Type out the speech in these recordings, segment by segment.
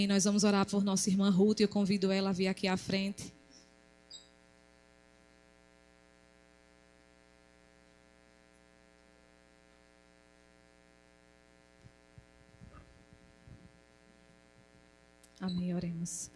E nós vamos orar por nossa irmã Ruth e eu convido ela a vir aqui à frente. Amém, oremos.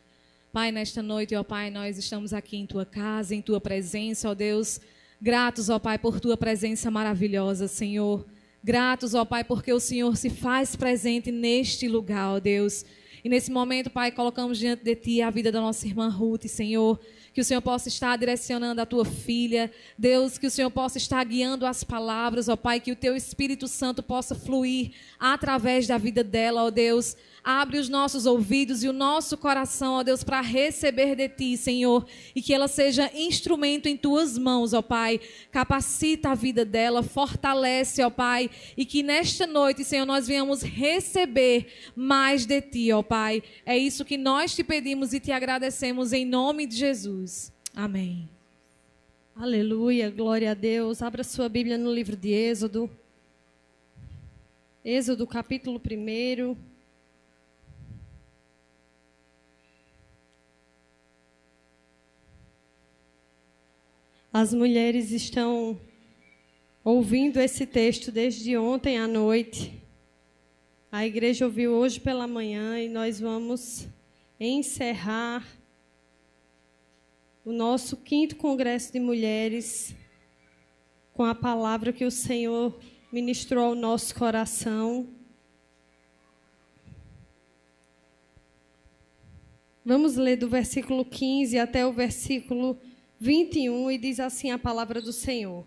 Pai, nesta noite, ó Pai, nós estamos aqui em Tua casa, em Tua presença, ó Deus. Gratos, ó Pai, por Tua presença maravilhosa, Senhor. Gratos, ó Pai, porque o Senhor se faz presente neste lugar, ó Deus. E nesse momento, Pai, colocamos diante de Ti a vida da nossa irmã Ruth, Senhor. Que o Senhor possa estar direcionando a Tua filha. Deus, que o Senhor possa estar guiando as palavras, ó Pai. Que o Teu Espírito Santo possa fluir através da vida dela, ó Deus. Abre os nossos ouvidos e o nosso coração, ó Deus, para receber de Ti, Senhor. E que ela seja instrumento em Tuas mãos, ó Pai. Capacita a vida dela, fortalece, ó Pai. E que nesta noite, Senhor, nós venhamos receber mais de Ti, ó Pai. É isso que nós Te pedimos e Te agradecemos em nome de Jesus. Amém. Aleluia, glória a Deus. Abra sua Bíblia no livro de Êxodo. Êxodo, capítulo 1. As mulheres estão ouvindo esse texto desde ontem à noite. A igreja ouviu hoje pela manhã e nós vamos encerrar o nosso 5º Congresso de Mulheres com a palavra que o Senhor ministrou ao nosso coração. Vamos ler do versículo 15 até o versículo 21, e diz assim a palavra do Senhor.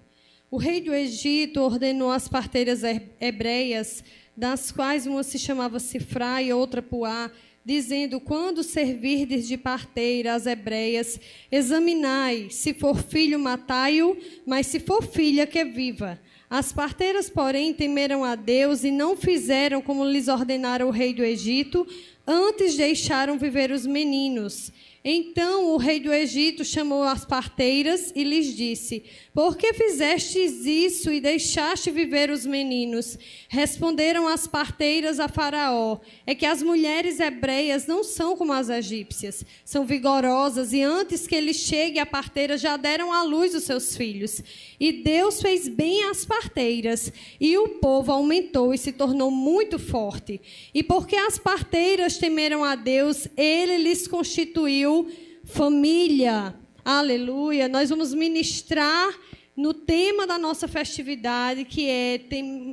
O rei do Egito ordenou às parteiras hebreias, das quais uma se chamava Sifrá e outra Puá, dizendo: quando servirdes de parteira às hebreias, examinai, se for filho, matai-o, mas se for filha, que viva. As parteiras, porém, temeram a Deus e não fizeram como lhes ordenara o rei do Egito, antes deixaram viver os meninos. Então o rei do Egito chamou as parteiras e lhes disse: por que fizestes isso e deixaste viver os meninos? Responderam as parteiras a Faraó: é que as mulheres hebreias não são como as egípcias, são vigorosas, e antes que ele chegue a parteira já deram à luz os seus filhos. E Deus fez bem às parteiras, e o povo aumentou e se tornou muito forte. E porque as parteiras temeram a Deus, ele lhes constituiu família. Aleluia. Nós vamos ministrar no tema da nossa festividade, que é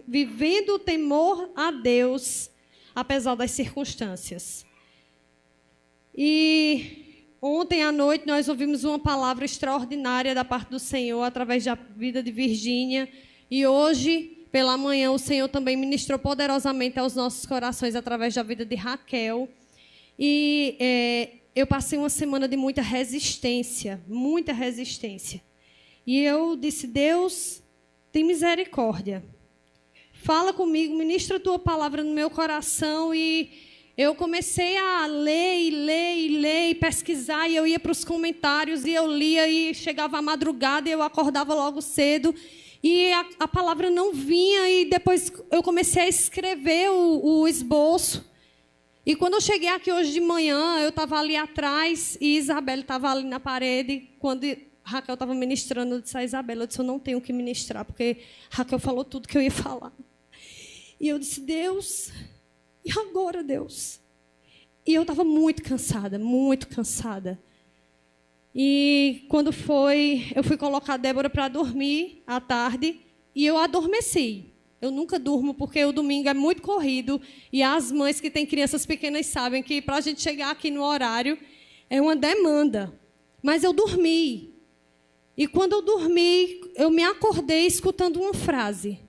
vivendo o temor a Deus, apesar das circunstâncias. E ontem à noite nós ouvimos uma palavra extraordinária da parte do Senhor, através da vida de Virgínia. E hoje, pela manhã, o Senhor também ministrou poderosamente aos nossos corações, através da vida de Raquel. E eu passei uma semana de muita resistência, muita resistência. E eu disse: Deus, tem misericórdia. Fala comigo, ministra a Tua palavra no meu coração. E eu comecei a ler e pesquisar. E eu ia para os comentários e eu lia e chegava à madrugada e eu acordava logo cedo. E a palavra não vinha, e depois eu comecei a escrever o esboço. E quando eu cheguei aqui hoje de manhã, eu estava ali atrás e Isabela estava ali na parede. Quando Raquel estava ministrando, eu disse a Isabela, eu não tenho que ministrar, porque Raquel falou tudo que eu ia falar. E eu disse: Deus, e agora, Deus? E eu estava muito cansada, muito cansada. E quando eu fui colocar a Débora para dormir à tarde, e eu adormeci. Eu nunca durmo, porque o domingo é muito corrido, e as mães que têm crianças pequenas sabem que para a gente chegar aqui no horário é uma demanda. Mas eu dormi. E quando eu dormi, eu me acordei escutando uma frase.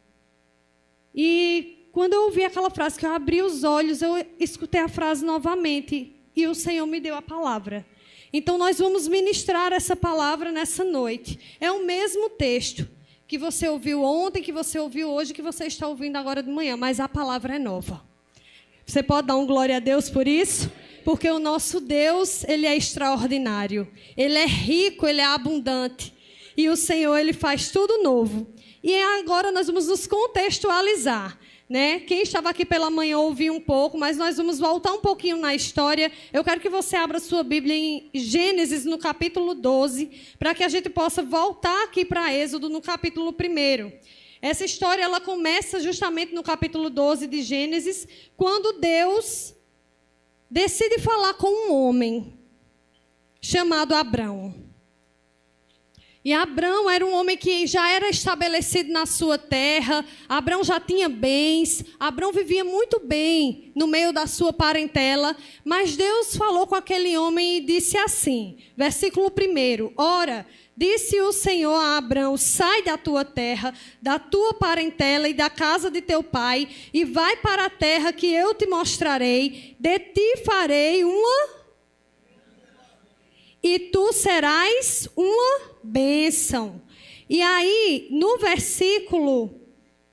E quando eu ouvi aquela frase, que eu abri os olhos, eu escutei a frase novamente, e o Senhor me deu a palavra. Então nós vamos ministrar essa palavra nessa noite. É o mesmo texto que você ouviu ontem, que você ouviu hoje, que você está ouvindo agora de manhã, mas a palavra é nova. Você pode dar um glória a Deus por isso? Porque o nosso Deus, Ele é extraordinário. Ele é rico, Ele é abundante. E o Senhor, Ele faz tudo novo. E agora nós vamos nos contextualizar. né? Quem estava aqui pela manhã ouviu um pouco, mas nós vamos voltar um pouquinho na história. Eu quero que você abra sua Bíblia em Gênesis, no capítulo 12, para que a gente possa voltar aqui para Êxodo, no capítulo 1. Essa história ela começa justamente no capítulo 12 de Gênesis, quando Deus decide falar com um homem chamado Abrão. E Abrão era um homem que já era estabelecido na sua terra, Abrão já tinha bens, Abrão vivia muito bem no meio da sua parentela, mas Deus falou com aquele homem e disse assim, versículo 1, ora, disse o Senhor a Abrão, sai da tua terra, da tua parentela e da casa de teu pai, e vai para a terra que eu te mostrarei, de ti farei e tu serás uma bênção. E aí, no versículo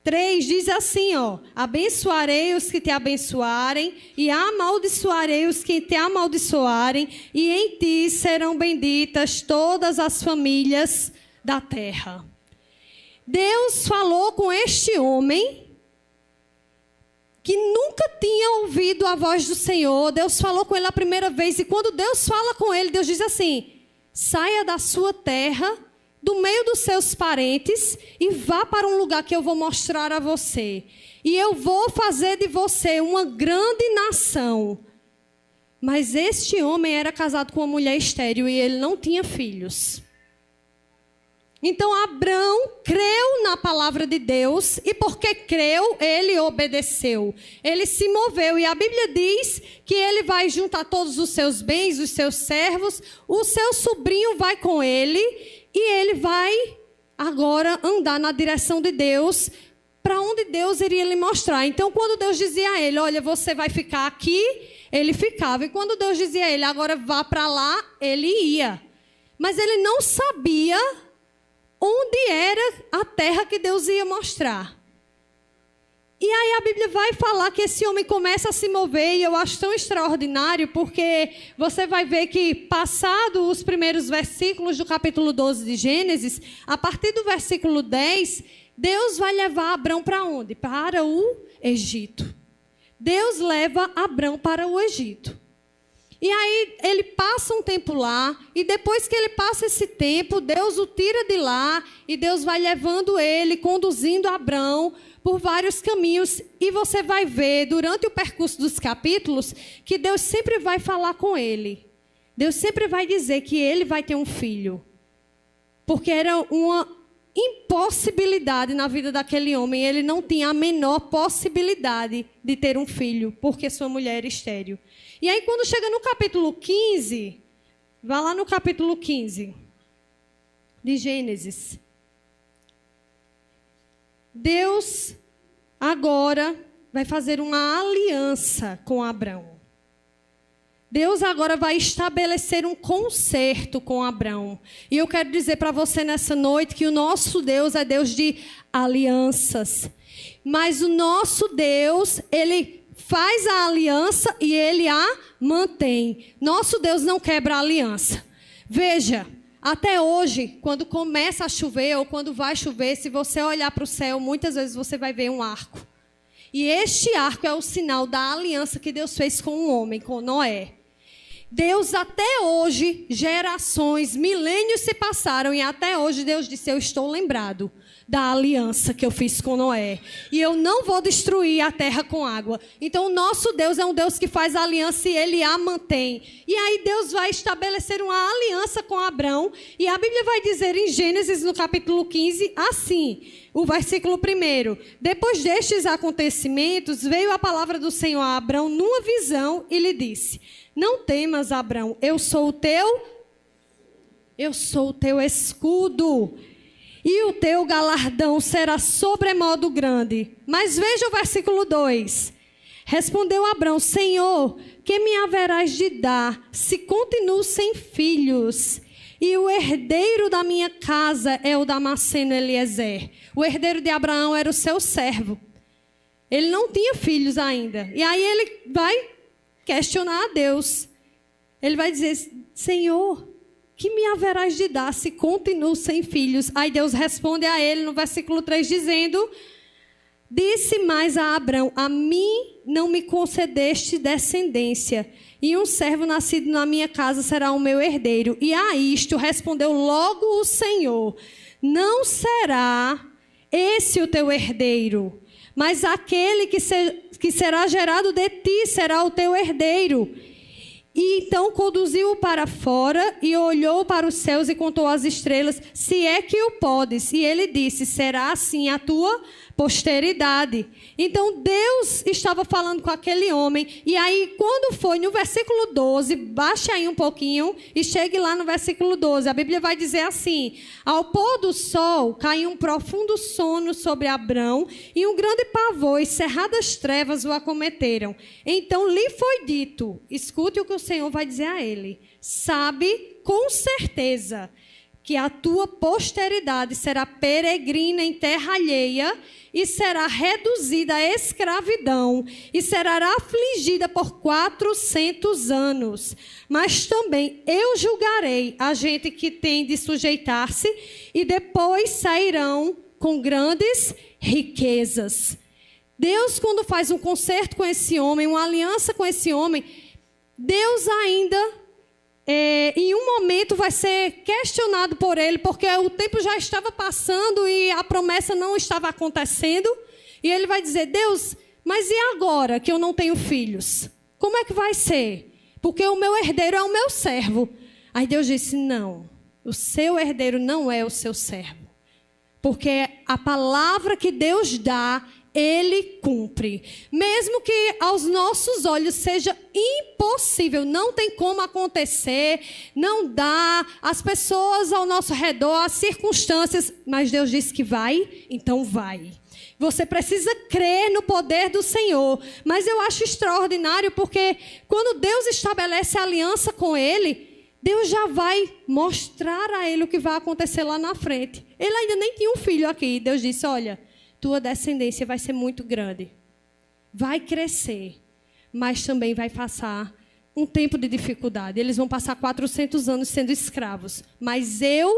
3, diz assim, ó, abençoarei os que te abençoarem, e amaldiçoarei os que te amaldiçoarem, e em ti serão benditas todas as famílias da terra. Deus falou com este homem que nunca tinha ouvido a voz do Senhor. Deus falou com ele a primeira vez, e quando Deus fala com ele, Deus diz assim, saia da sua terra, do meio dos seus parentes, e vá para um lugar que eu vou mostrar a você. E eu vou fazer de você uma grande nação. Mas este homem era casado com uma mulher estéril, e ele não tinha filhos. Então, Abrão creu na palavra de Deus, e porque creu, ele obedeceu. Ele se moveu, e a Bíblia diz que ele vai juntar todos os seus bens, os seus servos, o seu sobrinho vai com ele, e ele vai agora andar na direção de Deus, para onde Deus iria lhe mostrar. Então, quando Deus dizia a ele, olha, você vai ficar aqui, ele ficava. E quando Deus dizia a ele, agora vá para lá, ele ia. Mas ele não sabia onde era a terra que Deus ia mostrar. E aí a Bíblia vai falar que esse homem começa a se mover, e eu acho tão extraordinário, porque você vai ver que, passado os primeiros versículos do capítulo 12 de Gênesis, a partir do versículo 10, Deus vai levar Abrão para onde? Para o Egito. Deus leva Abrão para o Egito. E aí ele passa um tempo lá, e depois que ele passa esse tempo, Deus o tira de lá, e Deus vai levando ele, conduzindo Abrão por vários caminhos. E você vai ver, durante o percurso dos capítulos, que Deus sempre vai falar com ele. Deus sempre vai dizer que ele vai ter um filho. Porque era uma impossibilidade na vida daquele homem. Ele não tinha a menor possibilidade de ter um filho, porque sua mulher era estéril. E aí, quando chega no capítulo 15, vá lá no capítulo 15 de Gênesis. Deus agora vai fazer uma aliança com Abrão. Deus agora vai estabelecer um concerto com Abrão. E eu quero dizer para você nessa noite que o nosso Deus é Deus de alianças. Mas o nosso Deus, ele faz a aliança e ele a mantém. Nosso Deus não quebra a aliança. Veja, até hoje, quando começa a chover ou quando vai chover, se você olhar para o céu, muitas vezes você vai ver um arco. E este arco é o sinal da aliança que Deus fez com o homem, com Noé. Deus até hoje, gerações, milênios se passaram, e até hoje Deus disse, eu estou lembrado da aliança que eu fiz com Noé. E eu não vou destruir a terra com água. Então, o nosso Deus é um Deus que faz a aliança e ele a mantém. E aí Deus vai estabelecer uma aliança com Abrão. E a Bíblia vai dizer em Gênesis, no capítulo 15, assim, o versículo 1. Depois destes acontecimentos, veio a palavra do Senhor a Abrão numa visão e lhe disse, não temas, Abrão, eu sou o teu escudo. E o teu galardão será sobremodo grande. Mas veja o versículo 2. Respondeu Abrão, Senhor, que me haverás de dar, se continuo sem filhos? E o herdeiro da minha casa é o Damasceno Eliezer. O herdeiro de Abraão era o seu servo. Ele não tinha filhos ainda. E aí ele vai questionar a Deus. Ele vai dizer, Senhor, que me haverás de dar se continuo sem filhos? Aí Deus responde a ele no versículo 3 dizendo, Disse mais a Abrão: a mim não me concedeste descendência, e um servo nascido na minha casa será o meu herdeiro. E a isto respondeu logo o Senhor: não será esse o teu herdeiro, mas aquele que será gerado de ti será o teu herdeiro. E então conduziu-o para fora e olhou para os céus e contou as estrelas, se é que o podes. E ele disse: será assim a tua posteridade. Então Deus estava falando com aquele homem. E aí, quando foi no versículo 12, baixe aí um pouquinho e chegue lá no versículo 12. A Bíblia vai dizer assim: ao pôr do sol caiu um profundo sono sobre Abrão, e um grande pavor e cerradas trevas o acometeram. Então lhe foi dito, escute o que o Senhor vai dizer a ele: sabe com certeza que a tua posteridade será peregrina em terra alheia e será reduzida à escravidão e será afligida por 400 anos. Mas também eu julgarei a gente que tem de sujeitar-se e depois sairão com grandes riquezas. Deus, quando faz um concerto com esse homem, uma aliança com esse homem, Deus ainda... em um momento vai ser questionado por ele, porque o tempo já estava passando e a promessa não estava acontecendo. E ele vai dizer: Deus, mas e agora que eu não tenho filhos? Como é que vai ser? Porque o meu herdeiro é o meu servo. Aí Deus disse: não, o seu herdeiro não é o seu servo. Porque a palavra que Deus dá, Ele cumpre. Mesmo que aos nossos olhos seja impossível, não tem como acontecer, não dá, as pessoas ao nosso redor, as circunstâncias, mas Deus disse que vai, então vai. Você precisa crer no poder do Senhor. Mas eu acho extraordinário, porque quando Deus estabelece a aliança com ele, Deus já vai mostrar a ele o que vai acontecer lá na frente. Ele ainda nem tinha um filho aqui. Deus disse: olha, tua descendência vai ser muito grande, vai crescer, mas também vai passar um tempo de dificuldade. Eles vão passar 400 anos sendo escravos, mas eu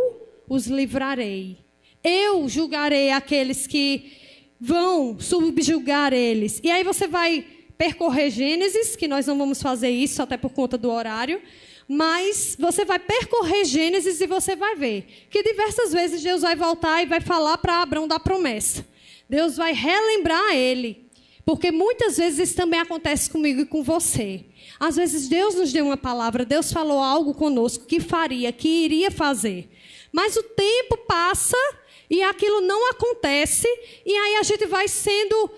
os livrarei. Eu julgarei aqueles que vão subjugar eles. E aí você vai percorrer Gênesis, que nós não vamos fazer isso até por conta do horário, mas você vai percorrer Gênesis e você vai ver que diversas vezes Deus vai voltar e vai falar para Abrão da promessa. Deus vai relembrar a ele, porque muitas vezes isso também acontece comigo e com você. Às vezes Deus nos deu uma palavra, Deus falou algo conosco que faria, que iria fazer. Mas o tempo passa e aquilo não acontece, e aí a gente vai sendo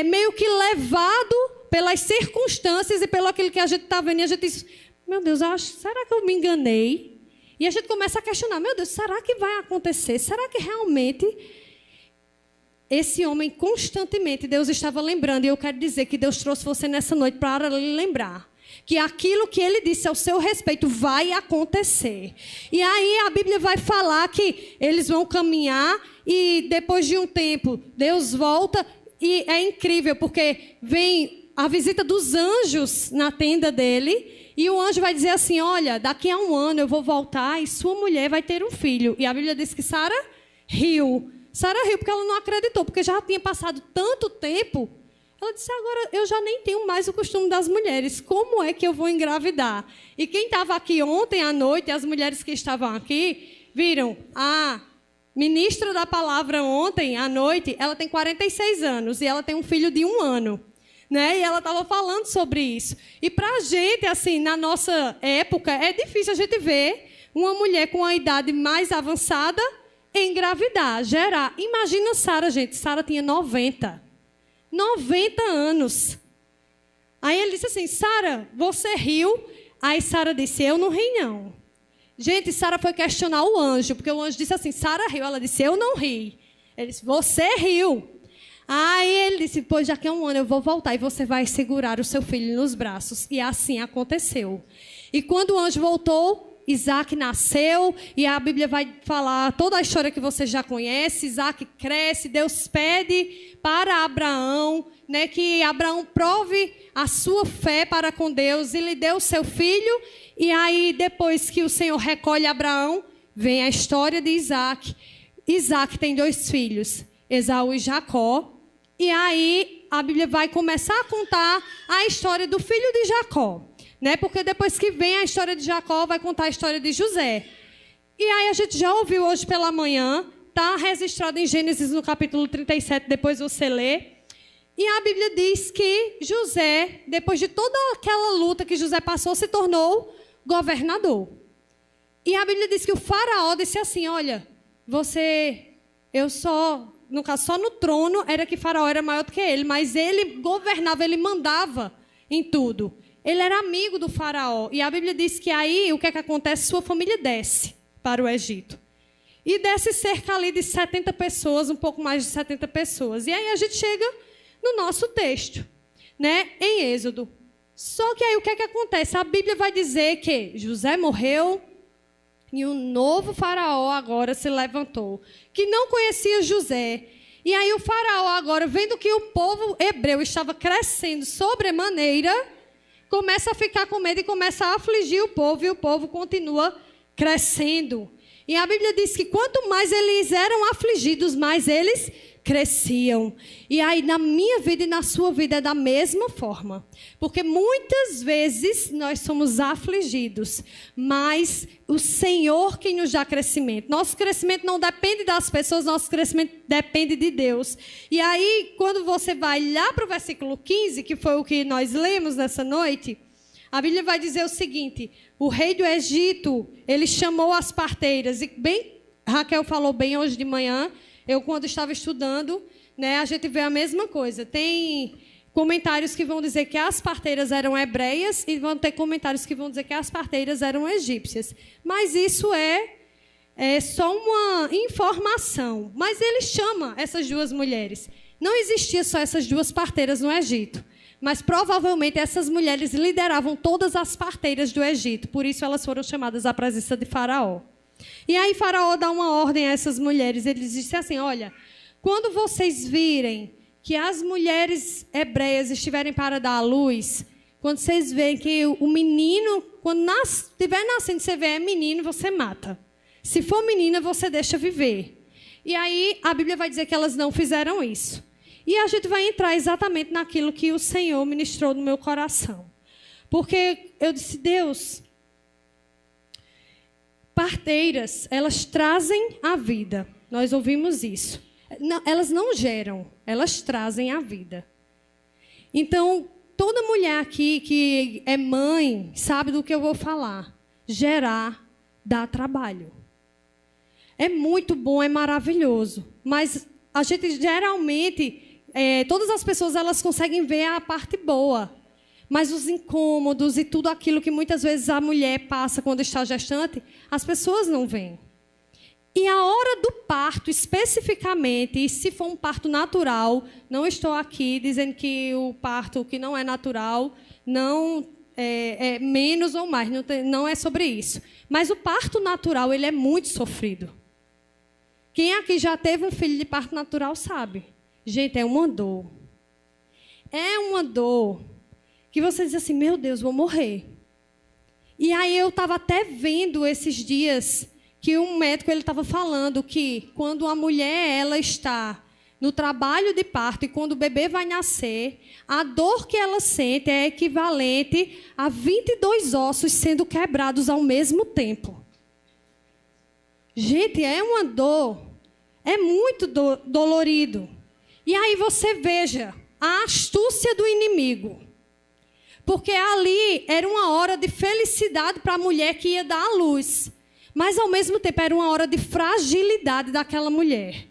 meio que levado pelas circunstâncias e pelo aquilo que a gente está vendo, e a gente diz: meu Deus, será que eu me enganei? E a gente começa a questionar: meu Deus, será que vai acontecer? Será que realmente... Esse homem constantemente, Deus estava lembrando, e eu quero dizer que Deus trouxe você nessa noite para lhe lembrar que aquilo que ele disse ao seu respeito vai acontecer. E aí a Bíblia vai falar que eles vão caminhar e depois de um tempo Deus volta, e é incrível porque vem a visita dos anjos na tenda dele, e o anjo vai dizer assim: olha, daqui a 1 ano eu vou voltar e sua mulher vai ter um filho. E a Bíblia diz que Sara riu. Sara riu porque ela não acreditou, porque já tinha passado tanto tempo. Ela disse: agora eu já nem tenho mais o costume das mulheres, como é que eu vou engravidar? E quem estava aqui ontem à noite, as mulheres que estavam aqui, viram a ministra da palavra ontem à noite, ela tem 46 anos e ela tem um filho de 1 ano. Né? E ela estava falando sobre isso. E para a gente, assim, na nossa época, é difícil a gente ver uma mulher com a idade mais avançada engravidar, gerar. Imagina Sara, gente. Sara tinha 90 anos. Aí ele disse assim: Sara, você riu? Aí Sara disse: eu não ri, não. Gente, Sara foi questionar o anjo, porque o anjo disse assim: Sara riu. Ela disse: eu não ri. Ele disse: você riu. Aí ele disse: pois daqui a 1 ano eu vou voltar e você vai segurar o seu filho nos braços. E assim aconteceu. E quando o anjo voltou, Isaac nasceu, e a Bíblia vai falar toda a história que você já conhece. Isaac cresce, Deus pede para Abraão, né, que Abraão prove a sua fé para com Deus, e lhe deu o seu filho. E aí, depois que o Senhor recolhe Abraão, vem a história de Isaac. Isaac tem 2 filhos, Esaú e Jacó. E aí a Bíblia vai começar a contar a história do filho de Jacó, né? Porque depois que vem a história de Jacó, vai contar a história de José. E aí a gente já ouviu hoje pela manhã, está registrado em Gênesis no capítulo 37, depois você lê. E a Bíblia diz que José, depois de toda aquela luta que José passou, se tornou governador. E a Bíblia diz que o faraó disse assim, olha, no caso, só no trono era que faraó era maior do que ele, mas ele governava, ele mandava em tudo. Ele era amigo do faraó. E a Bíblia diz que aí, o que é que acontece? Sua família desce para o Egito. E desce cerca ali de 70 pessoas, um pouco mais de 70 pessoas. E aí a gente chega no nosso texto, né? Em Êxodo. Só que aí o que é que acontece? A Bíblia vai dizer que José morreu e um novo faraó agora se levantou, que não conhecia José. E aí o faraó agora, vendo que o povo hebreu estava crescendo sobremaneira, começa a ficar com medo e começa a afligir o povo, e o povo continua crescendo. E a Bíblia diz que quanto mais eles eram afligidos, mais eles cresciam. E aí na minha vida e na sua vida é da mesma forma. Porque muitas vezes nós somos afligidos, mas o Senhor quem nos dá crescimento. Nosso crescimento não depende das pessoas, nosso crescimento depende de Deus. E aí quando você vai lá para o versículo 15, que foi o que nós lemos nessa noite, a Bíblia vai dizer o seguinte: o rei do Egito, ele chamou as parteiras, e bem, Raquel falou bem hoje de manhã, eu quando estava estudando, né, a gente vê a mesma coisa. Tem comentários que vão dizer que as parteiras eram hebreias e vão ter comentários que vão dizer que as parteiras eram egípcias. Mas isso é só uma informação. Mas ele chama essas duas mulheres. Não existia só essas duas parteiras no Egito. Mas provavelmente essas mulheres lideravam todas as parteiras do Egito. Por isso elas foram chamadas à presença de Faraó. E aí Faraó dá uma ordem a essas mulheres. Ele disse assim, olha, quando vocês virem que as mulheres hebreias estiverem para dar à luz, quando vocês veem que o menino, quando estiver nascendo, você vê é menino, você mata. Se for menina, você deixa viver. E aí a Bíblia vai dizer que elas não fizeram isso. E a gente vai entrar exatamente naquilo que o Senhor ministrou no meu coração. Porque eu disse, Deus, parteiras, elas trazem a vida. Nós ouvimos isso. Não, elas não geram, elas trazem a vida. Então, toda mulher aqui que é mãe, sabe do que eu vou falar. Gerar dá trabalho. É muito bom, é maravilhoso. Mas a gente geralmente... todas as pessoas elas conseguem ver a parte boa, mas os incômodos e tudo aquilo que muitas vezes a mulher passa quando está gestante, as pessoas não veem. E a hora do parto, especificamente, e se for um parto natural, não estou aqui dizendo que o parto que não é natural não é menos ou mais, não é sobre isso. Mas o parto natural ele é muito sofrido. Quem aqui já teve um filho de parto natural sabe. Gente, é uma dor. É uma dor que você diz assim, meu Deus, vou morrer. E aí eu estava até vendo esses dias que um médico ele estava falando que quando a mulher ela está no trabalho de parto e quando o bebê vai nascer, a dor que ela sente é equivalente a 22 ossos sendo quebrados ao mesmo tempo. Gente, é uma dor. É muito dolorido. E aí você veja a astúcia do inimigo. Porque ali era uma hora de felicidade para a mulher que ia dar à luz. Mas, ao mesmo tempo, era uma hora de fragilidade daquela mulher.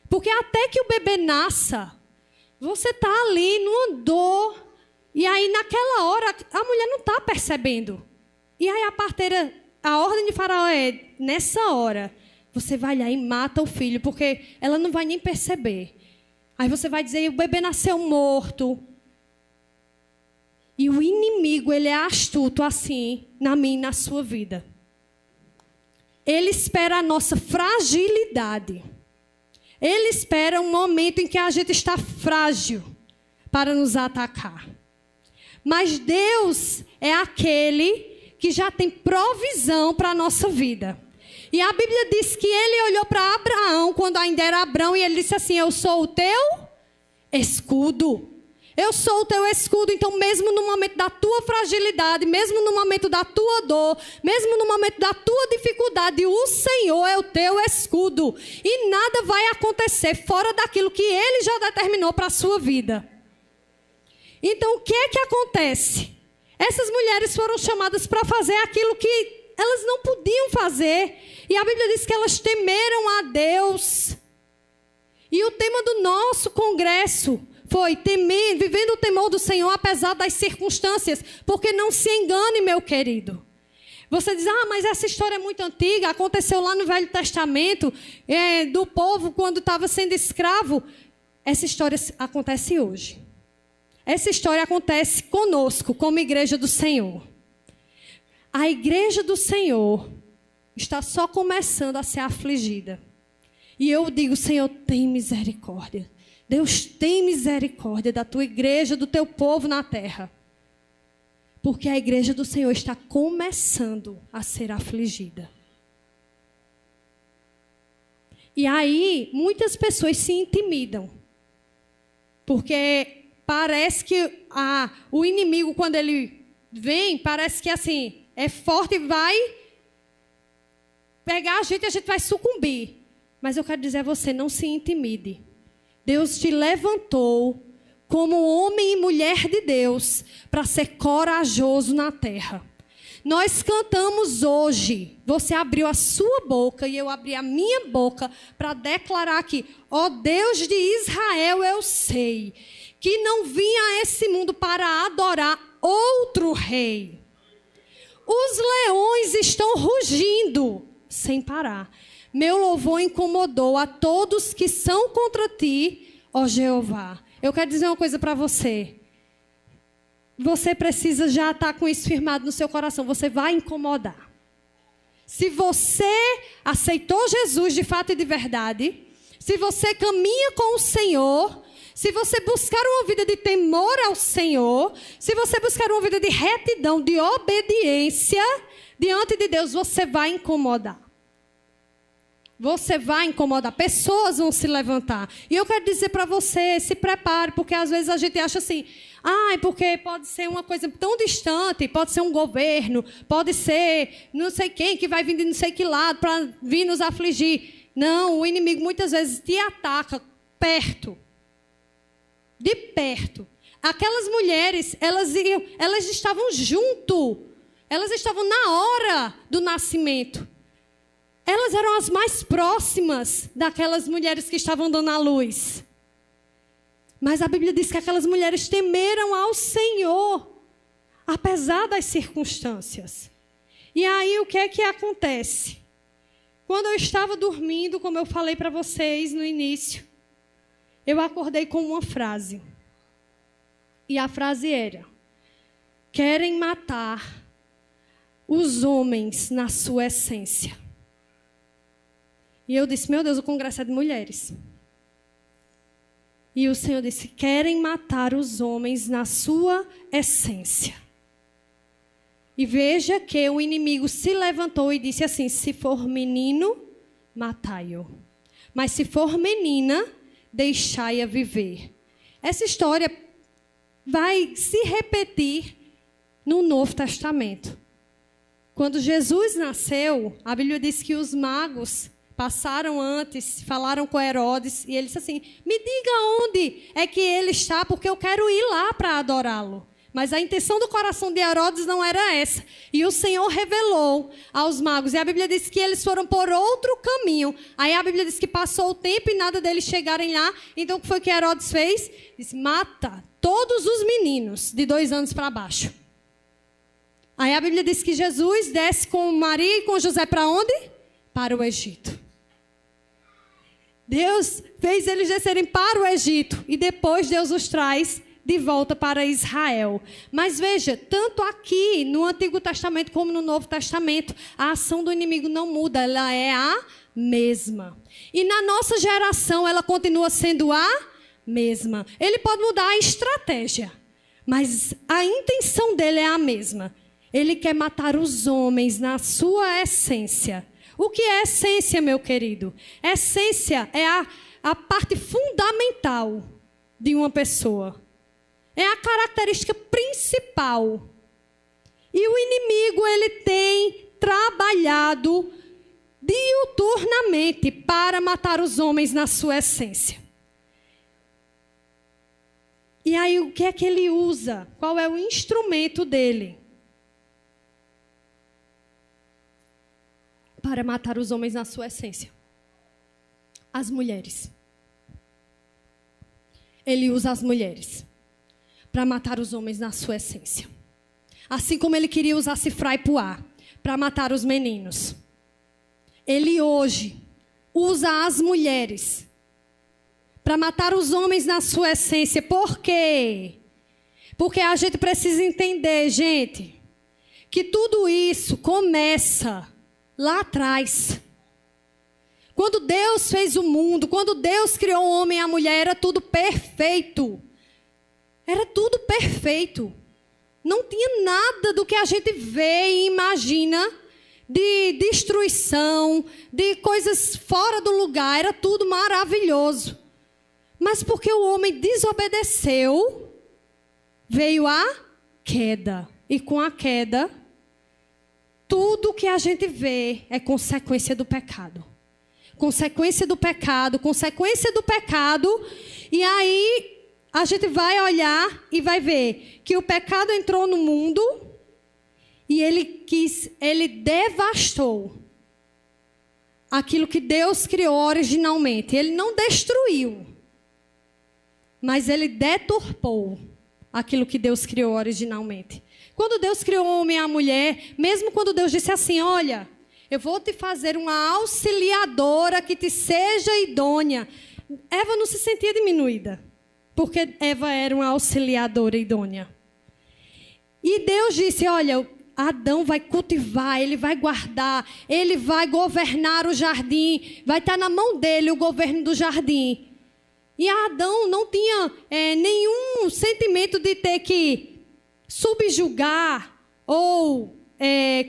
Porque até que o bebê nasça, você está ali numa dor. E aí, naquela hora, a mulher não está percebendo. E aí a parteira, a ordem de Faraó é, nessa hora, você vai lá e mata o filho, porque ela não vai nem perceber. Aí você vai dizer, o bebê nasceu morto. E o inimigo, ele é astuto assim, na minha e na sua vida. Ele espera a nossa fragilidade. Ele espera um momento em que a gente está frágil para nos atacar. Mas Deus é aquele que já tem provisão para a nossa vida. E a Bíblia diz que ele olhou para Abraão, quando ainda era Abrão, e ele disse assim, eu sou o teu escudo. Eu sou o teu escudo, então mesmo no momento da tua fragilidade, mesmo no momento da tua dor, mesmo no momento da tua dificuldade, o Senhor é o teu escudo. E nada vai acontecer fora daquilo que Ele já determinou para a sua vida. Então o que é que acontece? Essas mulheres foram chamadas para fazer aquilo que elas não podiam fazer. E a Bíblia diz que elas temeram a Deus. E o tema do nosso congresso foi vivendo o temor do Senhor apesar das circunstâncias. Porque não se engane, meu querido. Você diz, mas essa história é muito antiga, aconteceu lá no Velho Testamento, do povo quando estava sendo escravo. Essa história acontece hoje. Essa história acontece conosco, como igreja do Senhor. A igreja do Senhor está só começando a ser afligida. E eu digo, Senhor, tem misericórdia. Deus tem misericórdia da tua igreja, do teu povo na terra. Porque a igreja do Senhor está começando a ser afligida. E aí, muitas pessoas se intimidam. Porque parece que o inimigo, quando ele vem, parece que assim, é forte e vai pegar a gente vai sucumbir. Mas eu quero dizer a você, não se intimide. Deus te levantou como homem e mulher de Deus para ser corajoso na terra. Nós cantamos hoje, você abriu a sua boca e eu abri a minha boca para declarar aqui, ó Deus de Israel, eu sei que não vim a esse mundo para adorar outro rei. Os leões estão rugindo sem parar. Meu louvor incomodou a todos que são contra ti, ó Jeová. Eu quero dizer uma coisa para você. Você precisa já estar com isso firmado no seu coração. Você vai incomodar. Se você aceitou Jesus de fato e de verdade, se você caminha com o Senhor, se você buscar uma vida de temor ao Senhor, se você buscar uma vida de retidão, de obediência diante de Deus, você vai incomodar. Você vai incomodar, pessoas vão se levantar. E eu quero dizer para você, se prepare, porque às vezes a gente acha assim, porque pode ser uma coisa tão distante, pode ser um governo, pode ser não sei quem que vai vir de não sei que lado para vir nos afligir. Não, o inimigo muitas vezes te ataca perto, de perto. Aquelas mulheres, elas estavam junto, elas estavam na hora do nascimento. Elas eram as mais próximas daquelas mulheres que estavam dando à luz. Mas a Bíblia diz que aquelas mulheres temeram ao Senhor, apesar das circunstâncias. E aí o que é que acontece? Quando eu estava dormindo, como eu falei para vocês no início, eu acordei com uma frase. E a frase era: querem matar os homens na sua essência. E eu disse, meu Deus, o congresso é de mulheres. E o Senhor disse, querem matar os homens na sua essência. E veja que o inimigo se levantou e disse assim, se for menino, matai-o. Mas se for menina, deixai-a viver. Essa história vai se repetir no Novo Testamento. Quando Jesus nasceu, a Bíblia diz que os magos passaram antes, falaram com Herodes, e ele disse assim, me diga onde é que ele está, porque eu quero ir lá para adorá-lo. Mas a intenção do coração de Herodes não era essa. E o Senhor revelou aos magos, e a Bíblia diz que eles foram por outro caminho. Aí a Bíblia diz que passou o tempo e nada deles chegarem lá. Então o que foi que Herodes fez? Disse, mata todos os meninos de 2 anos para baixo. Aí a Bíblia diz que Jesus desce com Maria e com José para onde? Para o Egito. Deus fez eles descerem para o Egito e depois Deus os traz de volta para Israel. Mas veja, tanto aqui no Antigo Testamento como no Novo Testamento, a ação do inimigo não muda, ela é a mesma. E na nossa geração ela continua sendo a mesma. Ele pode mudar a estratégia, mas a intenção dele é a mesma. Ele quer matar os homens na sua essência. O que é essência, meu querido? Essência é a parte fundamental de uma pessoa. É a característica principal. E o inimigo, ele tem trabalhado diuturnamente para matar os homens na sua essência. E aí, o que é que ele usa? Qual é o instrumento dele para matar os homens na sua essência? As mulheres. Ele usa as mulheres para matar os homens na sua essência. Assim como ele queria usar Sifra e Puá para matar os meninos. Ele hoje usa as mulheres para matar os homens na sua essência. Por quê? Porque a gente precisa entender, gente, que tudo isso começa lá atrás. Quando Deus fez o mundo, quando Deus criou o homem e a mulher, era tudo perfeito. Era tudo perfeito. Não tinha nada do que a gente vê e imagina de destruição, de coisas fora do lugar. Era tudo maravilhoso. Mas porque o homem desobedeceu, veio a queda. E com a queda, tudo que a gente vê é consequência do pecado. Consequência do pecado, consequência do pecado. E aí a gente vai olhar e vai ver que o pecado entrou no mundo e ele devastou aquilo que Deus criou originalmente. Ele não destruiu, mas ele deturpou aquilo que Deus criou originalmente. Quando Deus criou o homem e a mulher, mesmo quando Deus disse assim, olha, eu vou te fazer uma auxiliadora que te seja idônea. Eva não se sentia diminuída, porque Eva era uma auxiliadora idônea. E Deus disse, olha, Adão vai cultivar, ele vai guardar, ele vai governar o jardim, vai estar na mão dele o governo do jardim. E Adão não tinha nenhum sentimento de ter que subjugar ou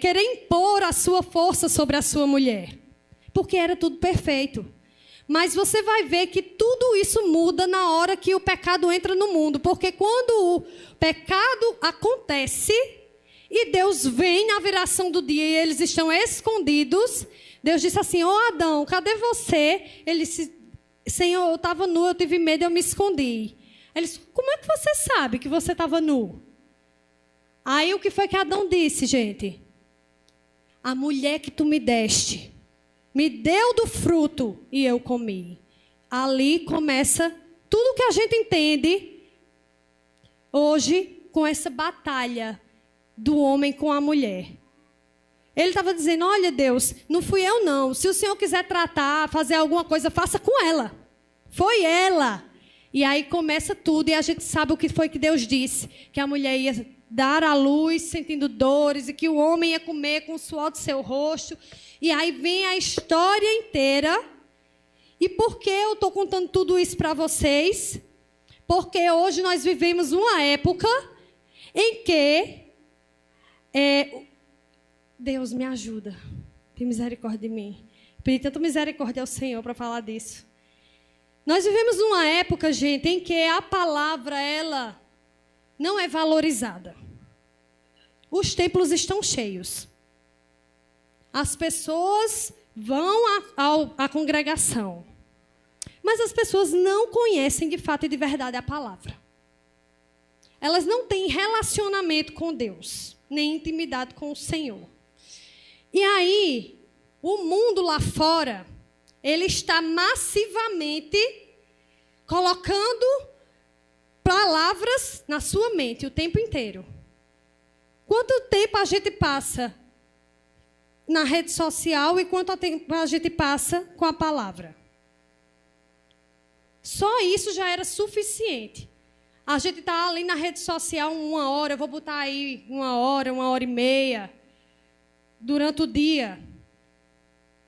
querer impor a sua força sobre a sua mulher. Porque era tudo perfeito. Mas você vai ver que tudo isso muda na hora que o pecado entra no mundo. Porque quando o pecado acontece e Deus vem na viração do dia e eles estão escondidos, Deus disse assim, ô Adão, cadê você? Ele disse, Senhor, eu estava nu, eu tive medo e eu me escondi. Ele disse, como é que você sabe que você estava nu? Aí o que foi que Adão disse, gente? A mulher que tu me deste, me deu do fruto e eu comi. Ali começa tudo que a gente entende hoje com essa batalha do homem com a mulher. Ele estava dizendo, olha Deus, não fui eu não. Se o Senhor quiser tratar, fazer alguma coisa, faça com ela. Foi ela. E aí começa tudo e a gente sabe o que foi que Deus disse. Que a mulher ia dar à luz sentindo dores e que o homem ia comer com o suor do seu rosto. E aí vem a história inteira. E por que eu estou contando tudo isso para vocês? Porque hoje nós vivemos uma época em que... Deus, me ajuda. Tem misericórdia de mim. Pedi tanta misericórdia ao Senhor para falar disso. Nós vivemos uma época, gente, em que a palavra, ela não é valorizada. Os templos estão cheios. As pessoas vão à congregação. Mas as pessoas não conhecem de fato e de verdade a palavra. Elas não têm relacionamento com Deus, nem intimidade com o Senhor. E aí, o mundo lá fora, ele está massivamente colocando palavras na sua mente o tempo inteiro. Quanto tempo a gente passa na rede social e quanto tempo a gente passa com a palavra? Só isso já era suficiente. A gente está ali na rede social 1 hora, eu vou botar aí 1 hora e meia, durante o dia.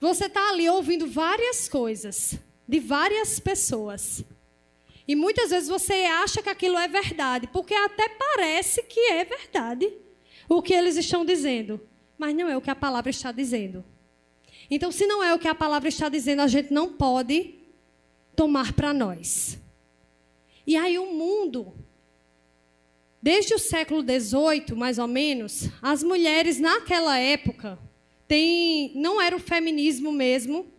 Você está ali ouvindo várias coisas, de várias pessoas. E muitas vezes você acha que aquilo é verdade, porque até parece que é verdade o que eles estão dizendo. Mas não é o que a palavra está dizendo. Então, se não é o que a palavra está dizendo, a gente não pode tomar para nós. E aí o mundo, desde o século XVIII, mais ou menos, as mulheres naquela época, não era o feminismo mesmo,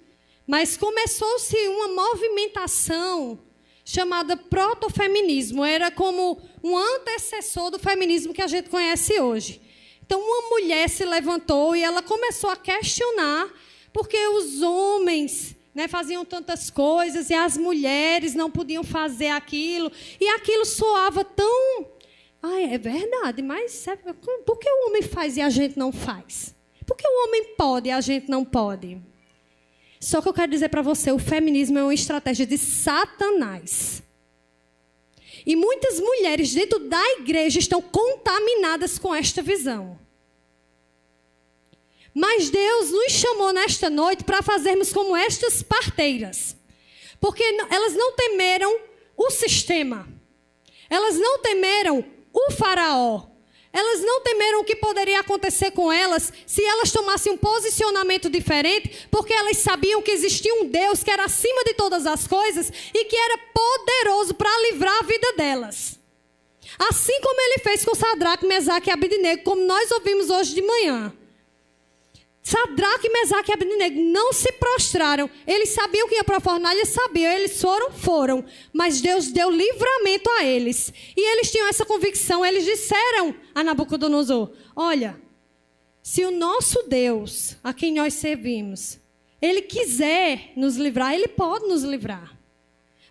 mas começou-se uma movimentação chamada protofeminismo. Era como um antecessor do feminismo que a gente conhece hoje. Então, uma mulher se levantou e ela começou a questionar porque os homens, né, faziam tantas coisas e as mulheres não podiam fazer aquilo. E aquilo soava tão... é verdade, mas por que o homem faz e a gente não faz? Por que o homem pode e a gente não pode? Só que eu quero dizer para você, o feminismo é uma estratégia de Satanás. E muitas mulheres dentro da igreja estão contaminadas com esta visão. Mas Deus nos chamou nesta noite para fazermos como estas parteiras. Porque elas não temeram o sistema. Elas não temeram o faraó. Elas não temeram o que poderia acontecer com elas se elas tomassem um posicionamento diferente, porque elas sabiam que existia um Deus que era acima de todas as coisas e que era poderoso para livrar a vida delas. Assim como ele fez com Sadraque, Mesaque e Abednego, como nós ouvimos hoje de manhã. Sadraque, Mesaque e Abednego não se prostraram. Eles sabiam que ia para a fornalha, sabiam. Eles foram. Mas Deus deu livramento a eles. E eles tinham essa convicção. Eles disseram a Nabucodonosor: olha, se o nosso Deus, a quem nós servimos, ele quiser nos livrar, ele pode nos livrar.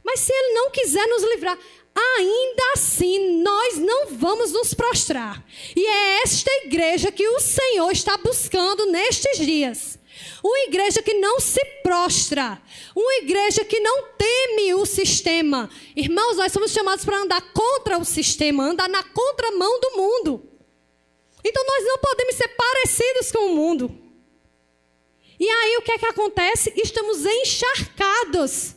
Mas se ele não quiser nos livrar, ainda assim, nós não vamos nos prostrar. E é esta igreja que o Senhor está buscando nestes dias. Uma igreja que não se prostra. Uma igreja que não teme o sistema. Irmãos, nós somos chamados para andar contra o sistema, andar na contramão do mundo. Então, nós não podemos ser parecidos com o mundo. E aí, o que é que acontece? Estamos encharcados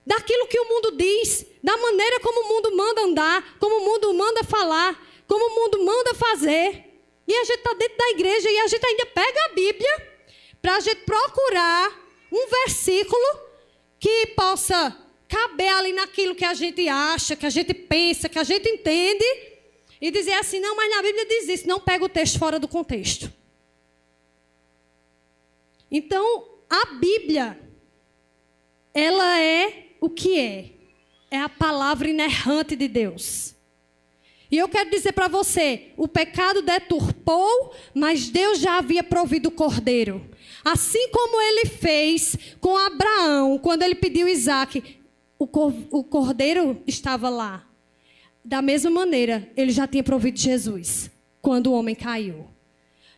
daquilo que o mundo diz, da maneira como o mundo manda andar, como o mundo manda falar, como o mundo manda fazer. E a gente está dentro da igreja e a gente ainda pega a Bíblia para a gente procurar um versículo que possa caber ali naquilo que a gente acha, que a gente pensa, que a gente entende, e dizer assim: não, mas na Bíblia diz isso. Não pega o texto fora do contexto. Então, a Bíblia, ela é o que é? É a palavra inerrante de Deus. E eu quero dizer para você, o pecado deturpou, mas Deus já havia provido o cordeiro. Assim como ele fez com Abraão, quando ele pediu Isaque, o cordeiro estava lá. Da mesma maneira, ele já tinha provido Jesus, quando o homem caiu.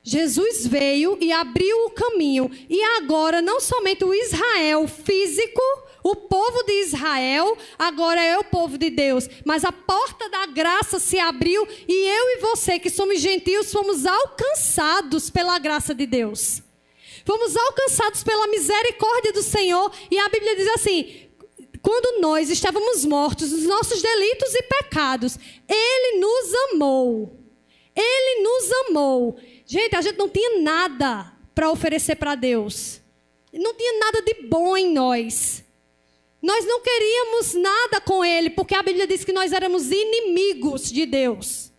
Jesus veio e abriu o caminho. E agora, não somente o Israel físico, o povo de Israel, agora é o povo de Deus. Mas a porta da graça se abriu e eu e você, que somos gentios, fomos alcançados pela graça de Deus. Fomos alcançados pela misericórdia do Senhor. E a Bíblia diz assim: quando nós estávamos mortos nos nossos delitos e pecados, Ele nos amou. Ele nos amou. Gente, a gente não tinha nada para oferecer para Deus. Não tinha nada de bom em nós. Nós não queríamos nada com Ele, porque a Bíblia diz que nós éramos inimigos de Deus.